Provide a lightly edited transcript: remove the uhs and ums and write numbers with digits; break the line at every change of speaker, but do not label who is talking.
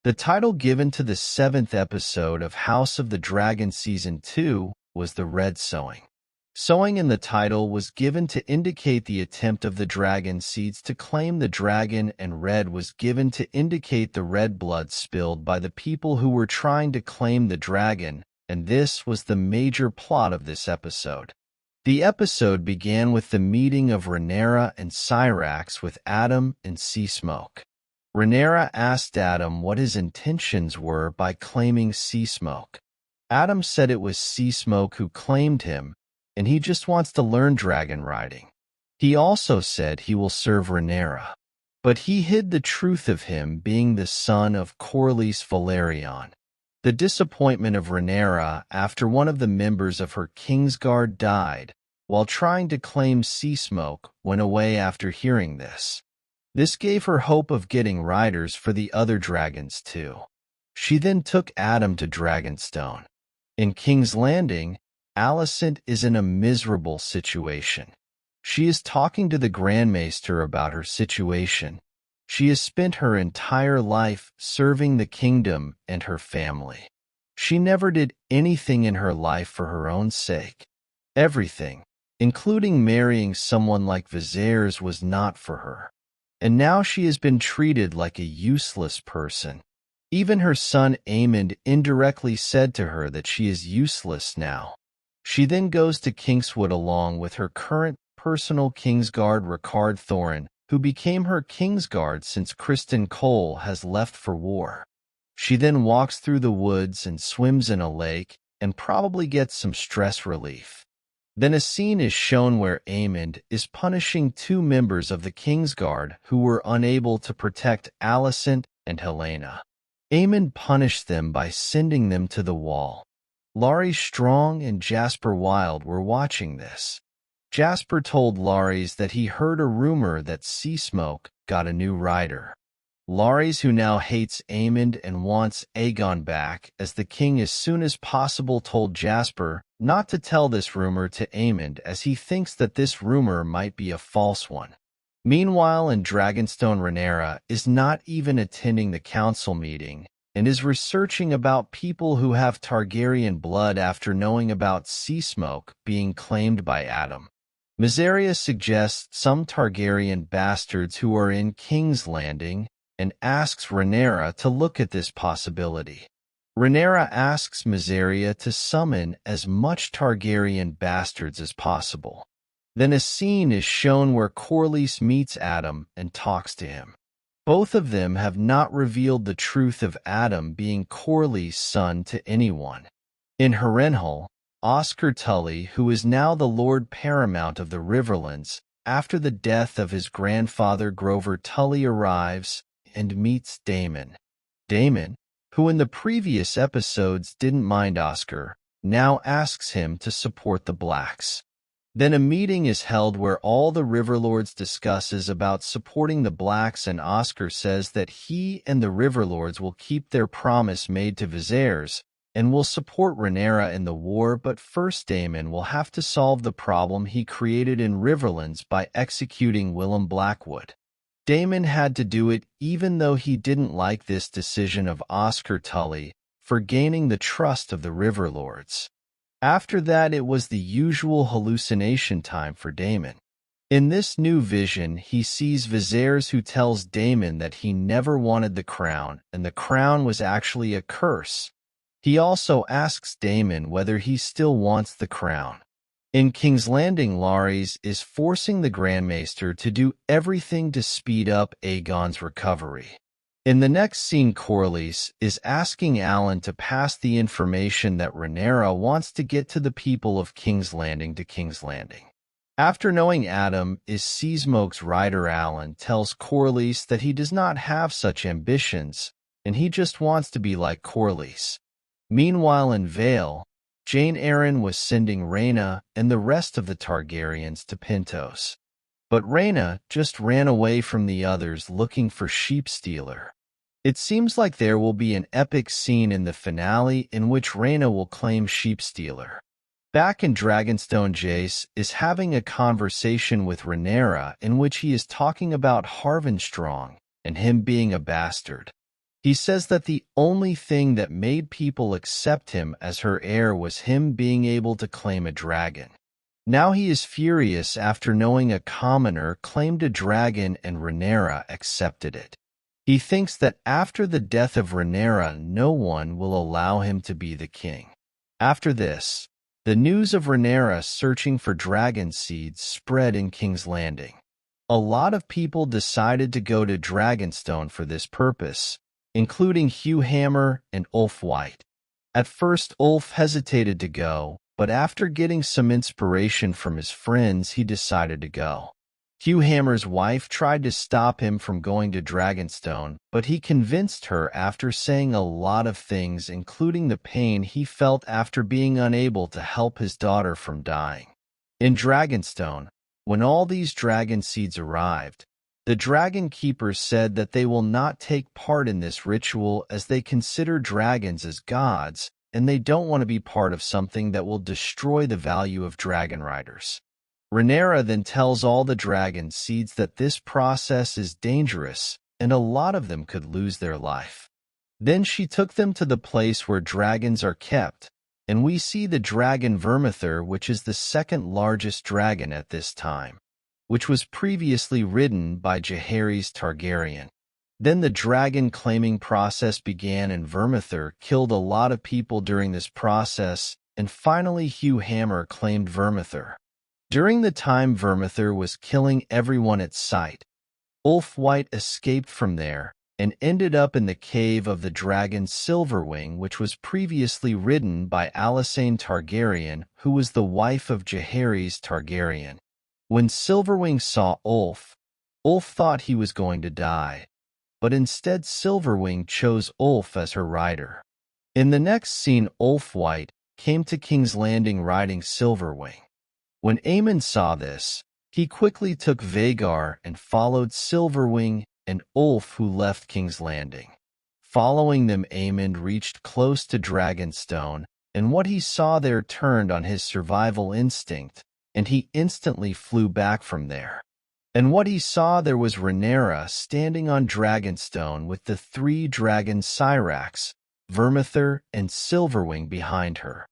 The title given to the seventh episode of House of the Dragon Season 2 was The Red Sowing. Sowing in the title was given to indicate the attempt of the dragon seeds to claim the dragon, and red was given to indicate the red blood spilled by the people who were trying to claim the dragon, and this was the major plot of this episode. The episode began with the meeting of Rhaenyra and Syrax with Adam and Seasmoke. Rhaenyra asked Adam what his intentions were by claiming Seasmoke. Adam said it was Seasmoke who claimed him, and he just wants to learn dragon riding. He also said he will serve Rhaenyra, but he hid the truth of him being the son of Corlys Velaryon. The disappointment of Rhaenyra after one of the members of her Kingsguard died while trying to claim Seasmoke went away after hearing this. This gave her hope of getting riders for the other dragons too. She then took Adam to Dragonstone. In King's Landing, Alicent is in a miserable situation. She is talking to the Grand Maester about her situation. She has spent her entire life serving the kingdom and her family. She never did anything in her life for her own sake. Everything, including marrying someone like Viserys, was not for her. And now she has been treated like a useless person. Even her son Aemond indirectly said to her that she is useless now. She then goes to Kingswood along with her current personal Kingsguard Ricard Thorin, who became her Kingsguard since Criston Cole has left for war. She then walks through the woods and swims in a lake and probably gets some stress relief. Then a scene is shown where Aemond is punishing two members of the Kingsguard who were unable to protect Alicent and Helaena. Aemond punished them by sending them to the wall. Larys Strong and Jasper Wild were watching this. Jasper told Larys that he heard a rumor that Seasmoke got a new rider. Larys, who now hates Aemond and wants Aegon back as the king as soon as possible, told Jasper not to tell this rumor to Aemond as he thinks that this rumor might be a false one. Meanwhile, in Dragonstone, Rhaenyra is not even attending the council meeting and is researching about people who have Targaryen blood after knowing about Seasmoke being claimed by Adam. Mysaria suggests some Targaryen bastards who are in King's Landing and asks Rhaenyra to look at this possibility. Rhaenyra asks Mysaria to summon as much Targaryen bastards as possible. Then a scene is shown where Corlys meets Adam and talks to him. Both of them have not revealed the truth of Adam being Corlys' son to anyone. In Harrenhal, Oscar Tully, who is now the Lord Paramount of the Riverlands, after the death of his grandfather Grover Tully, arrives and meets Daemon. Daemon, who in the previous episodes didn't mind Oscar, now asks him to support the Blacks. Then a meeting is held where all the Riverlords discusses about supporting the Blacks, and Oscar says that he and the Riverlords will keep their promise made to Viserys and will support Rhaenyra in the war, but first Daemon will have to solve the problem he created in Riverlands by executing Willem Blackwood. Daemon had to do it even though he didn't like this decision of Oscar Tully for gaining the trust of the Riverlords. After that, it was the usual hallucination time for Daemon. In this new vision, he sees Viserys, who tells Daemon that he never wanted the crown and the crown was actually a curse. He also asks Daemon whether he still wants the crown. In King's Landing, Larys is forcing the Grand Maester to do everything to speed up Aegon's recovery. In the next scene, Corlys is asking Alan to pass the information that Rhaenyra wants to get to the people of King's Landing to King's Landing. After knowing Adam is Seasmoke's rider, Alan tells Corlys that he does not have such ambitions, and he just wants to be like Corlys. Meanwhile, in Vale, Jane Eyre was sending Rhaena and the rest of the Targaryens to Pentos. But Rhaena just ran away from the others looking for Sheepstealer. It seems like there will be an epic scene in the finale in which Rhaena will claim Sheepstealer. Back in Dragonstone, Jace is having a conversation with Rhaenyra in which he is talking about Harvin Strong and him being a bastard. He says that the only thing that made people accept him as her heir was him being able to claim a dragon. Now he is furious after knowing a commoner claimed a dragon and Rhaenyra accepted it. He thinks that after the death of Rhaenyra, no one will allow him to be the king. After this, the news of Rhaenyra searching for dragon seeds spread in King's Landing. A lot of people decided to go to Dragonstone for this purpose, including Hugh Hammer and Ulf White. At first, Ulf hesitated to go, but after getting some inspiration from his friends, he decided to go. Hugh Hammer's wife tried to stop him from going to Dragonstone, but he convinced her after saying a lot of things, including the pain he felt after being unable to help his daughter from dying. In Dragonstone, when all these dragon seeds arrived, the Dragon Keepers said that they will not take part in this ritual as they consider dragons as gods, and they don't want to be part of something that will destroy the value of dragon riders. Rhaenyra then tells all the dragon seeds that this process is dangerous, and a lot of them could lose their life. Then she took them to the place where dragons are kept, and we see the dragon Vermithor, which is the second largest dragon at this time, which was previously ridden by Jaehaerys Targaryen. Then the dragon claiming process began, and Vermithor killed a lot of people during this process, and finally Hugh Hammer claimed Vermithor. During the time Vermithor was killing everyone at sight, Ulf White escaped from there and ended up in the cave of the dragon Silverwing, which was previously ridden by Alysanne Targaryen, who was the wife of Jaehaerys Targaryen. When Silverwing saw Ulf thought he was going to die, but instead Silverwing chose Ulf as her rider. In the next scene, Ulf White came to King's Landing riding Silverwing. When Aemond saw this, he quickly took Vhagar and followed Silverwing and Ulf, who left King's Landing. Following them, Aemond reached close to Dragonstone, and what he saw there turned on his survival instinct, and he instantly flew back from there. And what he saw there was Rhaenyra standing on Dragonstone with the three dragon Syrax, Vermithor, and Silverwing behind her.